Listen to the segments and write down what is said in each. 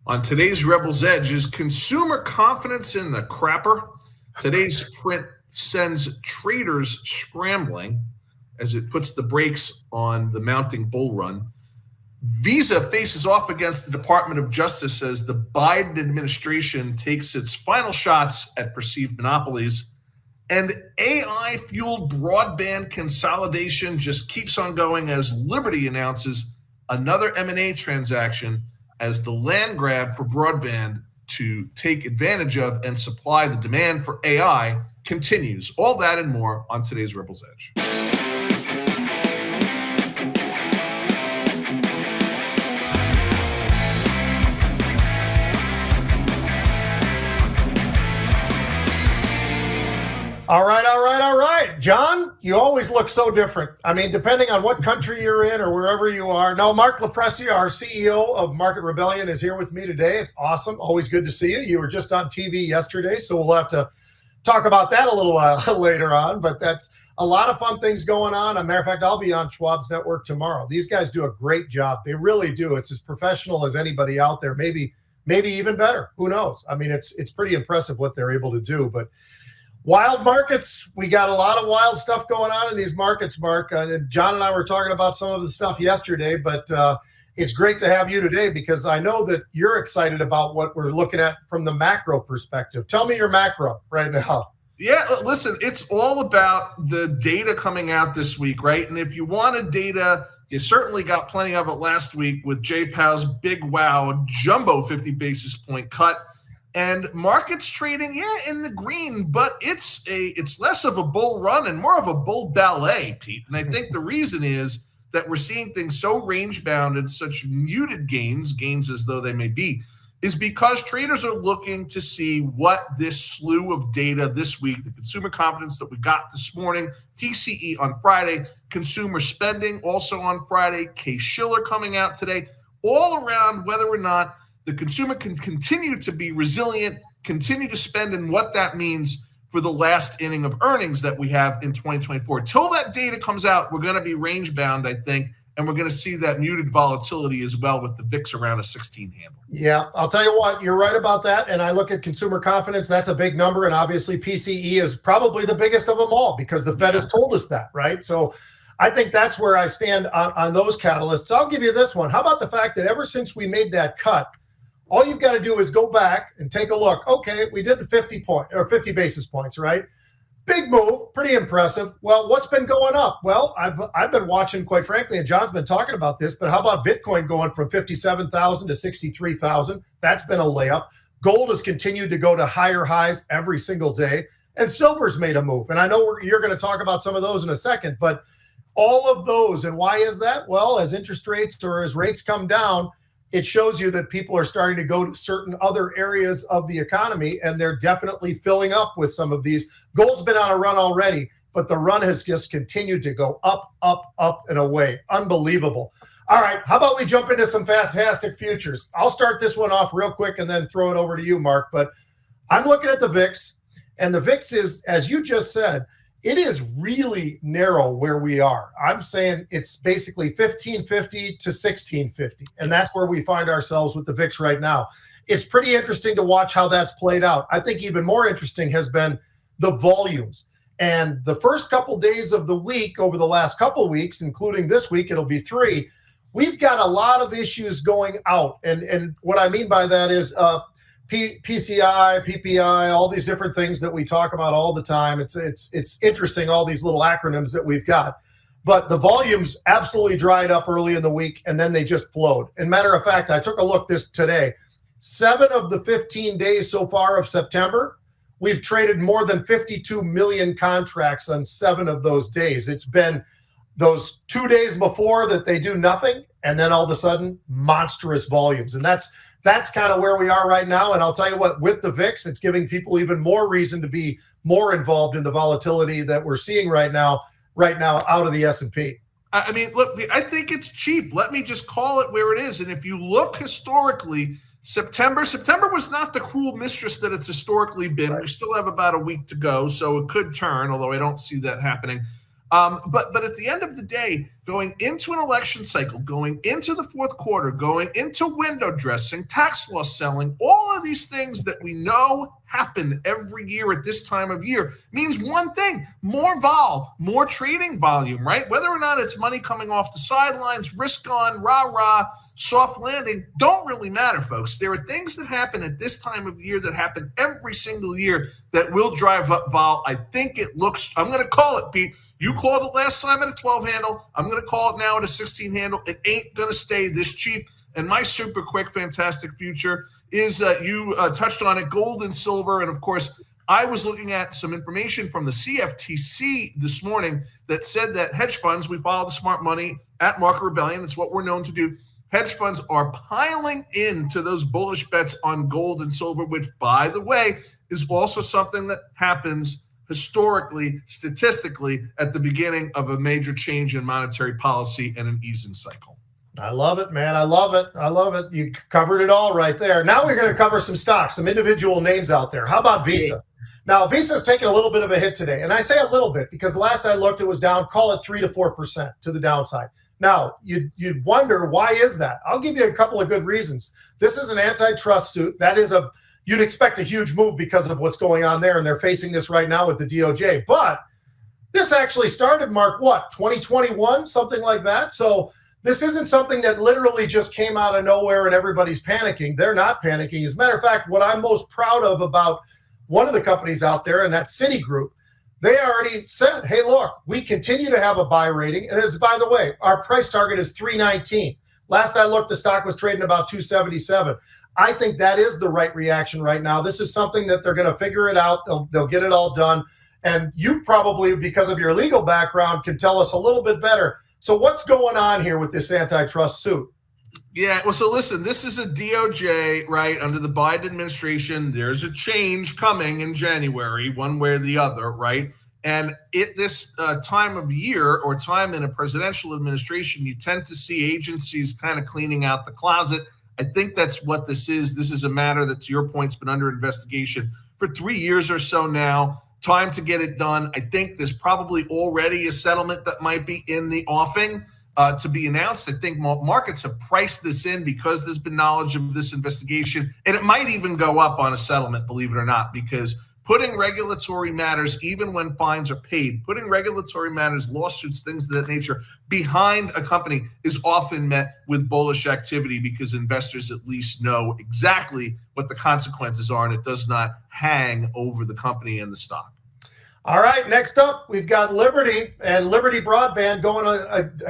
On today's Rebel's Edge, is consumer confidence in the crapper? Today's print sends traders scrambling as it puts the brakes on the mounting bull run. Visa faces off against the Department of Justice as the Biden administration takes its final shots at perceived monopolies. And AI-fueled broadband consolidation just keeps on going as Liberty announces another M&A transaction as the land grab for broadband to take advantage of and supply the demand for AI continues. All that and more on today's Rebel's Edge. All right. John, you always look so different. I mean, depending on what country you're in or wherever you are. No, Marc LoPresti, our CEO of Market Rebellion, is here with me today. It's awesome. Always good to see you. You were just on TV yesterday, so we'll have to talk about that a little while later on. But that's a lot of fun things going on. As a matter of fact, I'll be on Schwab's network tomorrow. These guys do a great job. They really do. It's as professional as anybody out there, maybe even better. Who knows? I mean, it's pretty impressive what they're able to do. But wild markets. We got a lot of wild stuff going on in these markets, Marc. And John and I were talking about some of the stuff yesterday, but it's great to have you today because I know that you're excited about what we're looking at from the macro perspective. Tell me your macro right now. Yeah, listen, it's all about the data coming out this week, right? And if you wanted data, you certainly got plenty of it last week with Jay Powell's big wow jumbo 50 basis point cut. And markets trading, in the green, but it's less of a bull run and more of a bull ballet, Pete. And I think the reason is that we're seeing things so range bound and such muted gains as though they may be, is because traders are looking to see what this slew of data this week, the consumer confidence that we got this morning, PCE on Friday, consumer spending also on Friday, Case-Shiller coming out today, all around whether or not the consumer can continue to be resilient, continue to spend, and what that means for the last inning of earnings that we have in 2024. Till that data comes out, we're going to be range bound, I think, and we're going to see that muted volatility as well with the VIX around a 16 handle. Yeah, I'll tell you what, you're right about that. And I look at consumer confidence, that's a big number. And obviously PCE is probably the biggest of them all because the Fed has told us that, right? So I think that's where I stand on those catalysts. I'll give you this one. How about the fact that ever since we made that cut, all you've got to do is go back and take a look. Okay, we did the 50 basis points, right? Big move, pretty impressive. Well, what's been going up? Well, I've been watching, quite frankly, and John's been talking about this, but how about Bitcoin going from 57,000 to 63,000? That's been a layup. Gold has continued to go to higher highs every single day, and silver's made a move. And I know you're going to talk about some of those in a second, but all of those, and why is that? Well, as interest rates or as rates come down, it shows you that people are starting to go to certain other areas of the economy, and they're definitely filling up with some of these. Gold's been on a run already, but the run has just continued to go up, and away. Unbelievable. All right, how about we jump into some fantastic futures? I'll start this one off real quick and then throw it over to you, Marc. But I'm looking at the VIX, and the VIX is, as you just said, it is really narrow where we are. I'm saying it's basically 1550 to 1650, and that's where we find ourselves with the VIX right now. It's pretty interesting to watch how that's played out. I think even more interesting has been the volumes. And the first couple days of the week, over the last couple weeks, including this week, it'll be 3, we've got a lot of issues going out. And what I mean by that is PCI, PPI, all these different things that we talk about all the time. It's interesting, all these little acronyms that we've got. But the volumes absolutely dried up early in the week, and then they just flowed. And matter of fact, I took a look this today. 7 of the 15 days so far of September, we've traded more than 52 million contracts on 7 of those days. It's been those 2 days before that they do nothing, and then all of a sudden, monstrous volumes. And that's kind of where we are right now. And I'll tell you what, with the VIX, it's giving people even more reason to be more involved in the volatility that we're seeing right now out of the S&P. I mean, look, I think it's cheap. Let me just call it where it is. And if you look historically, September was not the cruel mistress that it's historically been. Right. We still have about a week to go, so it could turn, although I don't see that happening. But at the end of the day, going into an election cycle, going into the fourth quarter, going into window dressing, tax loss selling, all of these things that we know happen every year at this time of year means one thing: more more trading volume, right? Whether or not it's money coming off the sidelines, risk on, rah, soft landing, don't really matter, folks. There are things that happen at this time of year that happen every single year that will drive up vol. I think it looks, I'm going to call it, Pete. You called it last time at a 12 handle. I'm going to call it now at a 16 handle. It ain't going to stay this cheap. And my super quick, fantastic future is you touched on it, gold and silver. And of course, I was looking at some information from the CFTC this morning that said that hedge funds, we follow the smart money at Market Rebellion. It's what we're known to do. Hedge funds are piling into those bullish bets on gold and silver, which, by the way, is also something that happens historically, statistically, at the beginning of a major change in monetary policy and an easing cycle. I love it, man. I love it. I love it. You covered it all right there. Now we're going to cover some stocks, some individual names out there. How about Visa? Now, Visa's taking a little bit of a hit today. And I say a little bit because last I looked, it was down, call it 3 to 4% to the downside. Now, you'd wonder, why is that? I'll give you a couple of good reasons. This is an antitrust suit. That is you'd expect a huge move because of what's going on there, and they're facing this right now with the DOJ. But this actually started, Mark, 2021, something like that? So this isn't something that literally just came out of nowhere and everybody's panicking. They're not panicking. As a matter of fact, what I'm most proud of about one of the companies out there, and that's Citigroup, they already said, hey, look, we continue to have a buy rating. And as, by the way, our price target is $319. Last I looked, the stock was trading about $277. I think that is the right reaction right now. This is something that they're going to figure it out. They'll get it all done. And you probably, because of your legal background, can tell us a little bit better. So what's going on here with this antitrust suit? Yeah, well, so listen, this is a DOJ, right, under the Biden administration. There's a change coming in January, one way or the other, right? And this time of year or time in a presidential administration, you tend to see agencies kind of cleaning out the closet. I think that's what this is. This is a matter that, to your point, has been under investigation for 3 years or so now. Time to get it done. I think there's probably already a settlement that might be in the offing to be announced. I think markets have priced this in because there's been knowledge of this investigation, and it might even go up on a settlement, believe it or not, because putting regulatory matters, even when fines are paid, putting regulatory matters, lawsuits, things of that nature behind a company is often met with bullish activity because investors at least know exactly what the consequences are, and it does not hang over the company and the stock. All right, next up, we've got Liberty and Liberty Broadband going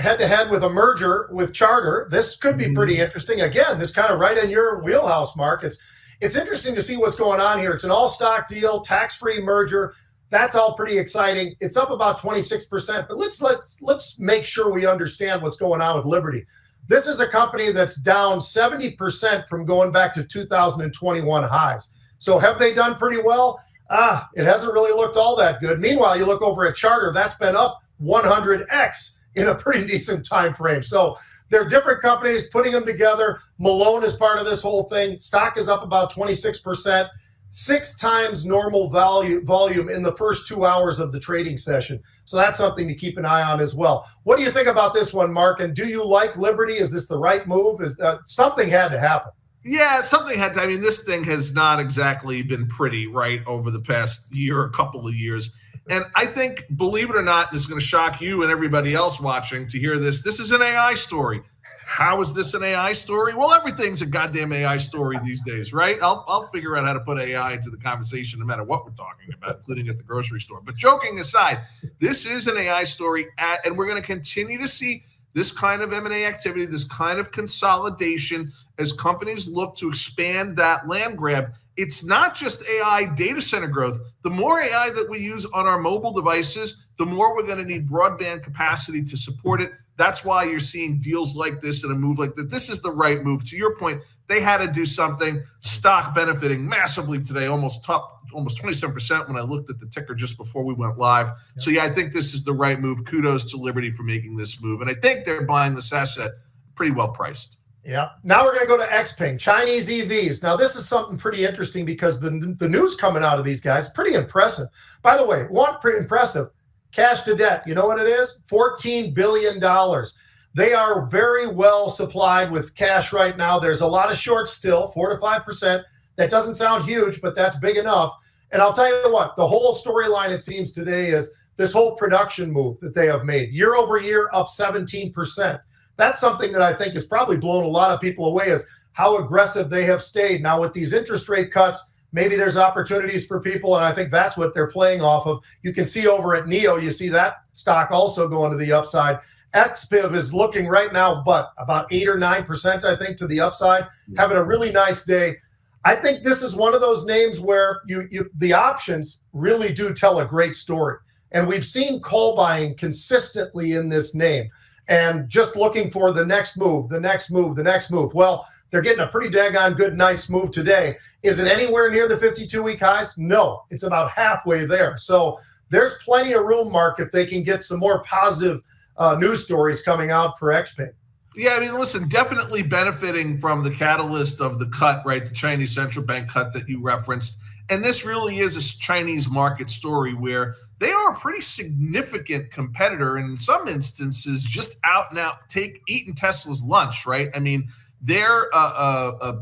head-to-head with a merger with Charter. This could be pretty interesting. Again, this kind of right in your wheelhouse, Mark. It's interesting to see what's going on here. It's an all-stock deal, tax-free merger. That's all pretty exciting. It's up about 26%, but let's make sure we understand what's going on with Liberty. This is a company that's down 70% from going back to 2021 highs. So have they done pretty well? It hasn't really looked all that good. Meanwhile, you look over at Charter, that's been up 100x in a pretty decent time frame. So they're different companies, putting them together. Malone is part of this whole thing. Stock is up about 26%, 6 times normal volume in the first 2 hours of the trading session. So that's something to keep an eye on as well. What do you think about this one, Mark? And do you like Liberty? Is this the right move? Something had to happen. Yeah, something had to. I mean, this thing has not exactly been pretty, right, over the past year, a couple of years. And I think, believe it or not, and it's going to shock you and everybody else watching to hear this, this is an AI story. How is this an AI story? Well, everything's a goddamn AI story these days, right? I'll figure out how to put AI into the conversation no matter what we're talking about, including at the grocery store. But joking aside, this is an AI story, and we're going to continue to see this kind of M&A activity, this kind of consolidation as companies look to expand that land grab. It's not just AI data center growth. The more AI that we use on our mobile devices, the more we're going to need broadband capacity to support it. That's why you're seeing deals like this and a move like that. This is the right move. To your point, they had to do something. Stock benefiting massively today, almost 27% when I looked at the ticker just before we went live. Yep. So, yeah, I think this is the right move. Kudos to Liberty for making this move. And I think they're buying this asset pretty well priced. Yeah. Now we're going to go to Xpeng, Chinese EVs. Now, this is something pretty interesting because the news coming out of these guys is pretty impressive. By the way, pretty impressive. cash to debt, you know what it is? $14 billion. They are very well supplied with cash right now. There's a lot of shorts still, 4 to 5%. That doesn't sound huge, but that's big enough. And I'll tell you what, the whole storyline, it seems today, is this whole production move that they have made. Year over year, up 17%. That's something that I think has probably blown a lot of people away, is how aggressive they have stayed. Now with these interest rate cuts, maybe there's opportunities for people, and I think that's what they're playing off of. You can see over at NEO, you see that stock also going to the upside. Xpeng is looking right now, but about 8 or 9%, I think, to the upside, having a really nice day. I think this is one of those names where the options really do tell a great story. And we've seen call buying consistently in this name, and just looking for the next move, the next move, the next move. Well, they're getting a pretty daggone good, nice move today. Is it anywhere near the 52-week highs? No, it's about halfway there. So there's plenty of room, Mark, if they can get some more positive news stories coming out for Xpeng. Yeah, I mean, listen, definitely benefiting from the catalyst of the cut, right? The Chinese central bank cut that you referenced. And this really is a Chinese market story where they are a pretty significant competitor, and in some instances just out and out eating Tesla's lunch, right? I mean, they're a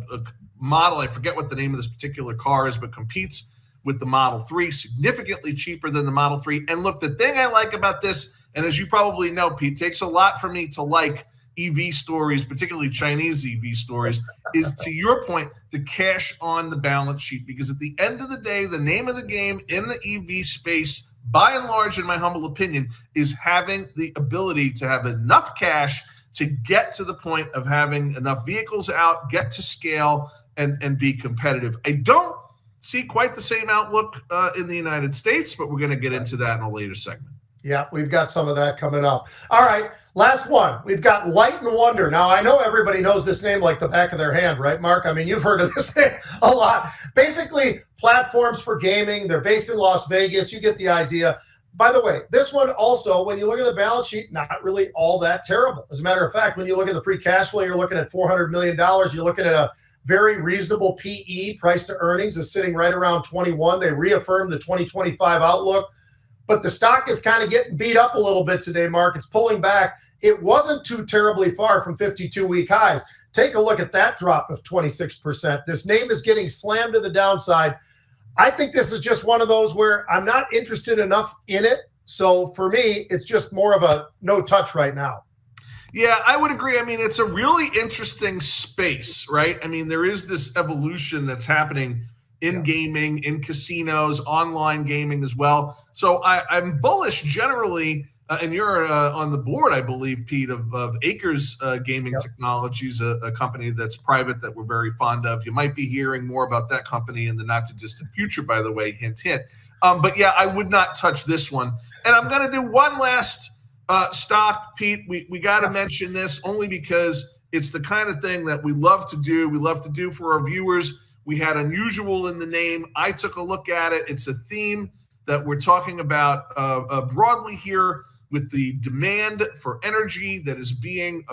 model, I forget what the name of this particular car is, but competes with the Model 3, significantly cheaper than the Model 3. And look, the thing I like about this, and as you probably know, Pete, takes a lot for me to like EV stories, particularly Chinese EV stories, is, to your point, the cash on the balance sheet. Because at the end of the day, the name of the game in the EV space, by and large, in my humble opinion, is having the ability to have enough cash to get to the point of having enough vehicles out, get to scale, and be competitive. I don't see quite the same outlook in the United States, but we're going to get into that in a later segment. Yeah, we've got some of that coming up. All right, last one. We've got Light & Wonder. Now, I know everybody knows this name like the back of their hand, right, Mark? I mean, you've heard of this name a lot. Basically, platforms for gaming. They're based in Las Vegas. You get the idea. By the way, this one also, when you look at the balance sheet, not really all that terrible. As a matter of fact, when you look at the free cash flow, you're looking at $400 million. You're looking at a very reasonable PE, price to earnings, is sitting right around 21. They reaffirmed the 2025 outlook. But the stock is kind of getting beat up a little bit today, Mark. It's pulling back. It wasn't too terribly far from 52-week highs. Take a look at that drop of 26%. This name is getting slammed to the downside. I think this is just one of those where I'm not interested enough in it. So for me, it's just more of a no touch right now. Yeah, I would agree. I mean, it's a really interesting space, right? I mean, there is this evolution that's happening in gaming, in casinos, online gaming as well. So I'm bullish generally, and you're on the board, I believe, Pete, of Acres Gaming Technologies, a company that's private that we're very fond of. You might be hearing more about that company in the not-too-distant future, by the way, hint, hint. But yeah, I would not touch this one. And I'm going to do one last stock, Pete. We got to mention this only because it's the kind of thing that we love to do. We love to do for our viewers. We had unusual in the name. I took a look at it. It's a theme that we're talking about broadly here, with the demand for energy that is being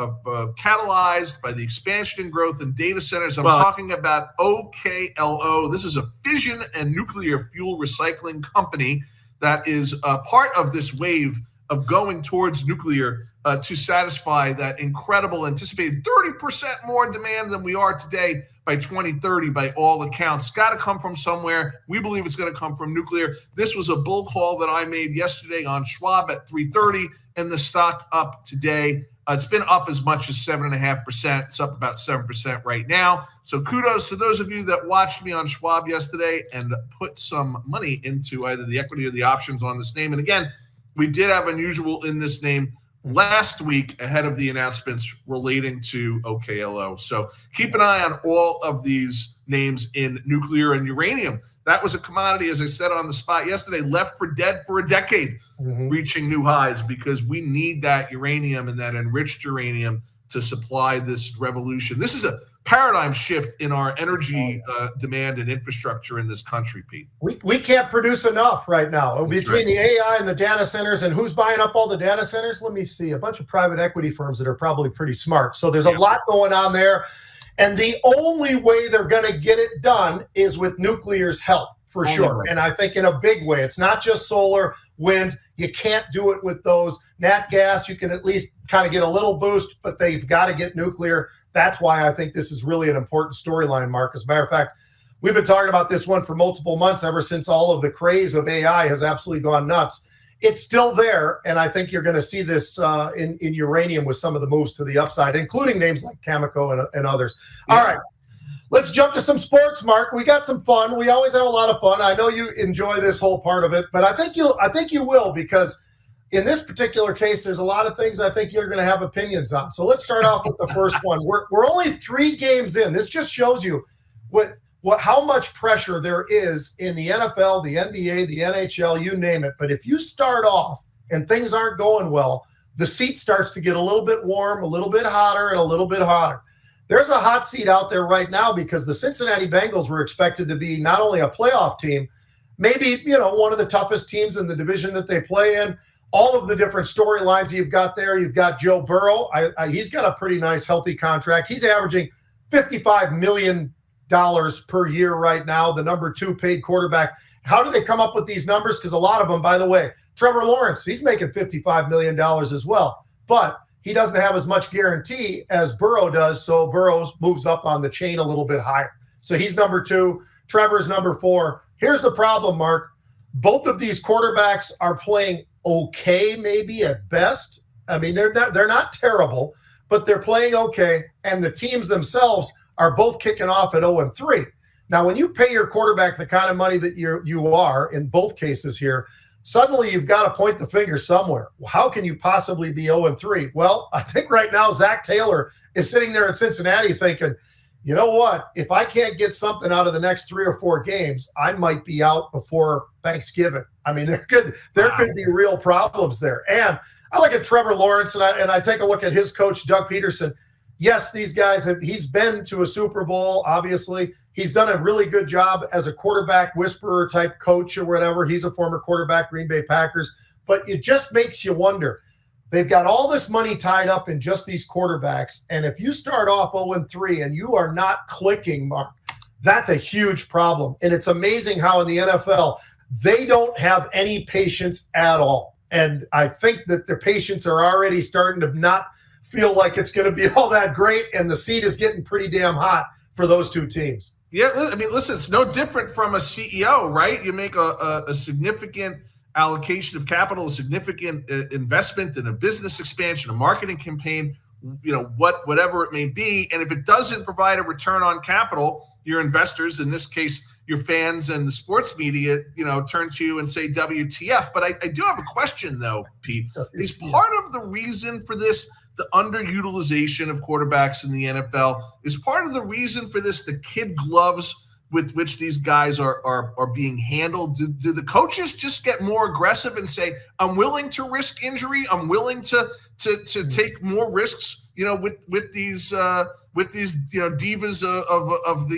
catalyzed by the expansion and growth in data centers. I'm talking about OKLO. This is a fission and nuclear fuel recycling company that is part of this wave of going towards nuclear to satisfy that incredible anticipated 30% more demand than we are today by 2030 by all accounts. Got to come from somewhere. We believe it's going to come from nuclear. This was a bull call that I made yesterday on Schwab at 3:30, and the stock up today. It's been up as much as 7.5%. It's up about 7% right now. So kudos to those of you that watched me on Schwab yesterday and put some money into either the equity or the options on this name. And again, we did have unusual in this name last week ahead of the announcements relating to OKLO. So keep an eye on all of these names in nuclear and uranium. That was a commodity, as I said on the spot yesterday, left for dead for a decade, reaching new highs, because we need that uranium and that enriched uranium to supply this revolution. This is a paradigm shift in our energy demand and infrastructure in this country, Pete. We can't produce enough right now. Between the AI and the data centers, and who's buying up all the data centers? Let me see. A bunch of private equity firms that are probably pretty smart. So there's a lot going on there. And the only way they're going to get it done is with nuclear's help. for sure. And I think in a big way. It's not just solar, wind. You can't do it with those. Nat gas, you can at least kind of get a little boost, but they've got to get nuclear. That's why I think this is really an important storyline, Mark. As a matter of fact, we've been talking about this one for multiple months, ever since all of the craze of AI has absolutely gone nuts. It's still there, and I think you're going to see this in uranium with some of the moves to the upside, including names like Cameco and others. Yeah. All right, let's jump to some sports, Mark. We got some fun. We always have a lot of fun. I know you enjoy this whole part of it, but I think you will, because in this particular case, there's a lot of things I think you're going to have opinions on. So let's start off with the first one. We're only 3 games in. This just shows you how much pressure there is in the NFL, the NBA, the NHL, you name it. But if you start off and things aren't going well, the seat starts to get a little bit warm, a little bit hotter, and a little bit hotter. There's a hot seat out there right now because the Cincinnati Bengals were expected to be not only a playoff team, maybe, one of the toughest teams in the division that they play in. All of the different storylines you've got there. You've got Joe Burrow. He's got a pretty nice, healthy contract. He's averaging $55 million per year right now, the number 2 paid quarterback. How do they come up with these numbers? Because a lot of them, by the way, Trevor Lawrence, he's making $55 million as well, but he doesn't have as much guarantee as Burrow does, so Burrow moves up on the chain a little bit higher. So he's number 2, Trevor's number 4. Here's the problem, Mark. Both of these quarterbacks are playing okay, maybe at best. I mean, they're not terrible, but they're playing okay, and the teams themselves are both kicking off at 0-3. Now, when you pay your quarterback the kind of money that you are in both cases here, suddenly you've got to point the finger somewhere. How can you possibly be 0-3? Well, I think right now Zach Taylor is sitting there in Cincinnati thinking, you know what? If I can't get something out of the next 3 or 4 games, I might be out before Thanksgiving. I mean, there could be real problems there. And I look at Trevor Lawrence and I take a look at his coach, Doug Peterson. Yes, these guys he's been to a Super Bowl, obviously. He's done a really good job as a quarterback whisperer type coach or whatever. He's a former quarterback, Green Bay Packers. But it just makes you wonder. They've got all this money tied up in just these quarterbacks. And if you start off 0-3 and you are not clicking, Mark, that's a huge problem. And it's amazing how in the NFL, they don't have any patience at all. And I think that their patients are already starting to not feel like it's going to be all that great, and the seat is getting pretty damn hot for those 2 teams. Yeah, I mean, listen, it's no different from a CEO, right? You make a significant allocation of capital, a significant investment in a business expansion, a marketing campaign, whatever it may be, and if it doesn't provide a return on capital, your investors, in this case, your fans and the sports media, turn to you and say WTF. But I do have a question, though, Pete. Is part of the reason for this the underutilization of quarterbacks in the NFL? Is part of the reason for this the kid gloves with which these guys are being handled? Do the coaches just get more aggressive and say, I'm willing to risk injury, I'm willing to take more risks, with these divas of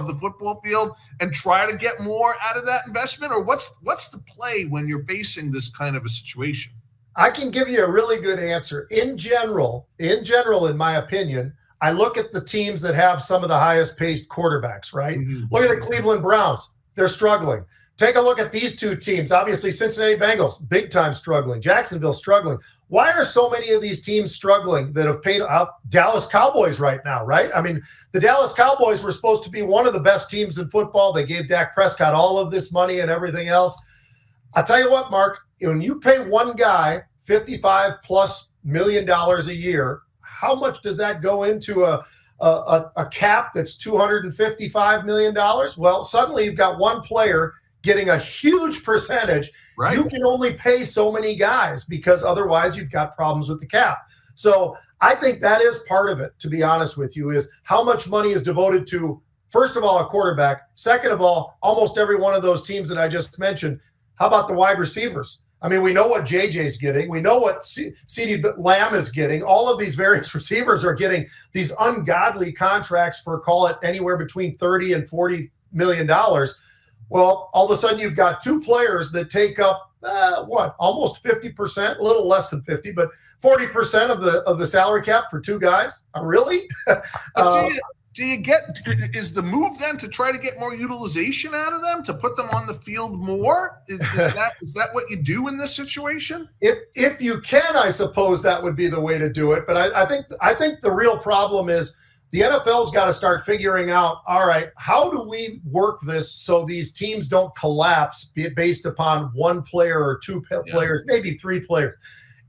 the football field, and try to get more out of that investment? Or what's the play when you're facing this kind of a situation? I can give you a really good answer. In general, in my opinion, I look at the teams that have some of the highest paid quarterbacks, right? Mm-hmm. Look at the Cleveland Browns. They're struggling. Take a look at these 2 teams. Obviously, Cincinnati Bengals, big time struggling. Jacksonville struggling. Why are so many of these teams struggling that have paid out? Dallas Cowboys right now, right? I mean, the Dallas Cowboys were supposed to be one of the best teams in football. They gave Dak Prescott all of this money and everything else. I'll tell you what, Mark, when you pay one guy $55+ million a year, how much does that go into a cap that's $255 million? Well, suddenly you've got one player getting a huge percentage. Right. You can only pay so many guys because otherwise you've got problems with the cap. So I think that is part of it, to be honest with you, is how much money is devoted to, first of all, a quarterback. Second of all, almost every one of those teams that I just mentioned. How about the wide receivers? I mean, we know what JJ's getting. We know what CeeDee Lamb is getting. All of these various receivers are getting these ungodly contracts for, call it, anywhere between $30 and $40 million. Well, all of a sudden you've got 2 players that take up, almost 50%, a little less than 50, but 40% of the salary cap for 2 guys. Really? is the move then to try to get more utilization out of them, to put them on the field more? Is that what you do in this situation? If you can, I suppose that would be the way to do it. But I think the real problem is the NFL's got to start figuring out, all right, how do we work this so these teams don't collapse based upon one player or two players, maybe three players.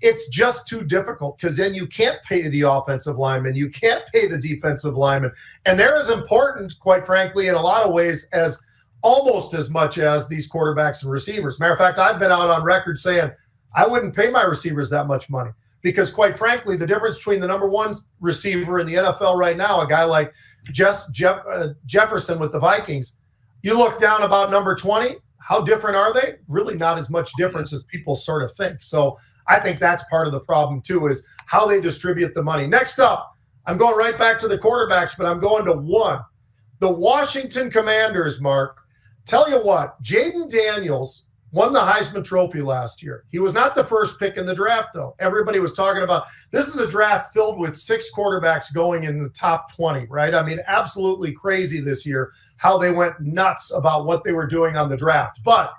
It's just too difficult because then you can't pay the offensive lineman. You can't pay the defensive lineman. And they're as important, quite frankly, in a lot of ways, as almost as much as these quarterbacks and receivers. Matter of fact, I've been out on record saying I wouldn't pay my receivers that much money because, quite frankly, the difference between the number one receiver in the NFL right now, a guy like Jefferson with the Vikings, you look down about number 20, how different are they? Really not as much difference as people sort of think. So I think that's part of the problem, too, is how they distribute the money. Next up, I'm going right back to the quarterbacks, but I'm going to one. The Washington Commanders, Mark. Tell you what, Jaden Daniels won the Heisman Trophy last year. He was not the first pick in the draft, though. Everybody was talking about this is a draft filled with 6 quarterbacks going in the top 20, right? I mean, absolutely crazy this year how they went nuts about what they were doing on the draft. But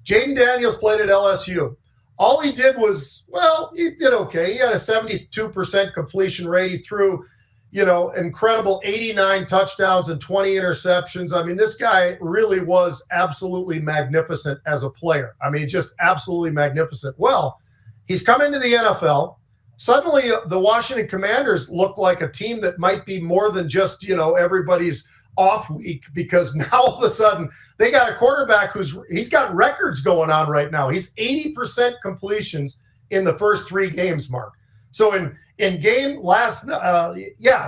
Jaden Daniels played at LSU. All he did was, well, he did okay. He had a 72% completion rate. He threw, incredible 89 touchdowns and 20 interceptions. I mean, this guy really was absolutely magnificent as a player. I mean, just absolutely magnificent. Well, he's come into the NFL. Suddenly, the Washington Commanders look like a team that might be more than just, everybody's off week, because now all of a sudden they got a quarterback he's got records going on right now. He's 80% completions in the first 3 games, Mark. So in game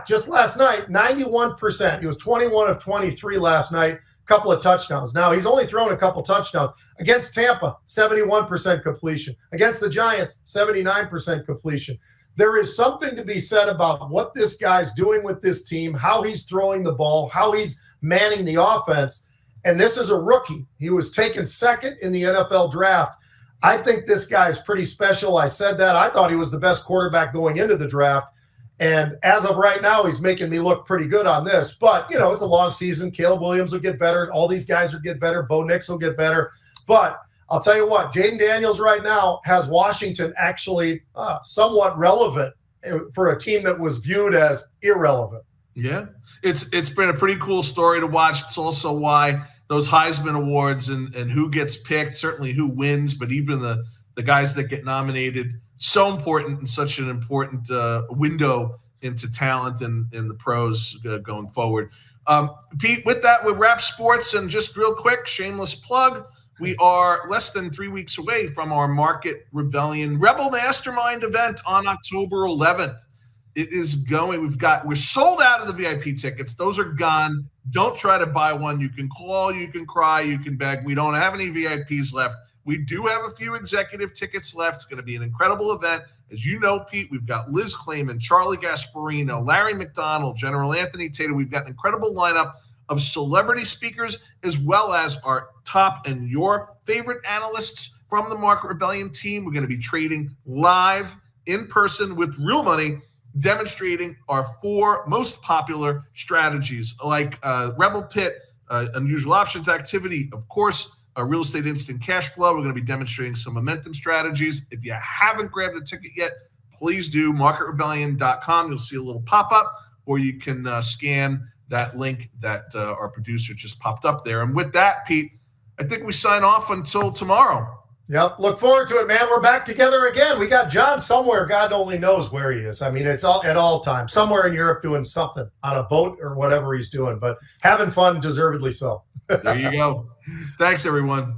just last night, 91%. He was 21 of 23 last night, couple of touchdowns. Now he's only thrown a couple touchdowns against Tampa, 71% completion. Against the Giants, 79% completion. There is something to be said about what this guy's doing with this team, how he's throwing the ball, how he's manning the offense. And this is a rookie. He was taken second in the NFL draft. I think this guy's pretty special. I said that. I thought he was the best quarterback going into the draft. And as of right now, he's making me look pretty good on this. But, it's a long season. Caleb Williams will get better. All these guys will get better. Bo Nix will get better. But I'll tell you what, Jaden Daniels right now has Washington actually somewhat relevant for a team that was viewed as irrelevant. Yeah, it's been a pretty cool story to watch. It's also why those Heisman Awards and who gets picked, certainly who wins, but even the guys that get nominated, so important and such an important window into talent and the pros going forward. Pete, with that, we wrap sports, and just real quick, shameless plug. We are less than 3 weeks away from our Market Rebellion Rebel Mastermind event on October 11th. It is going. We're sold out of the VIP tickets. Those are gone. Don't try to buy one. You can call, you can cry, you can beg. We don't have any VIPs left. We do have a few executive tickets left. It's going to be an incredible event. As you know, Pete, we've got Liz Clayman, Charlie Gasparino, Larry McDonald, General Anthony Tater. We've got an incredible lineup of celebrity speakers, as well as our top and your favorite analysts from the Market Rebellion team. We're going to be trading live in person with real money, demonstrating our 4 most popular strategies, like Rebel Pit, unusual options activity, of course, real estate instant cash flow. We're going to be demonstrating some momentum strategies. If you haven't grabbed a ticket yet, please do. MarketRebellion.com. You'll see a little pop-up, or you can scan that link that our producer just popped up there. And with that, Pete, I think we sign off until tomorrow. Yep. Look forward to it, man. We're back together again. We got John somewhere. God only knows where he is. I mean, it's all at all times, somewhere in Europe doing something on a boat or whatever he's doing, but having fun, deservedly so. There you go. Thanks, everyone.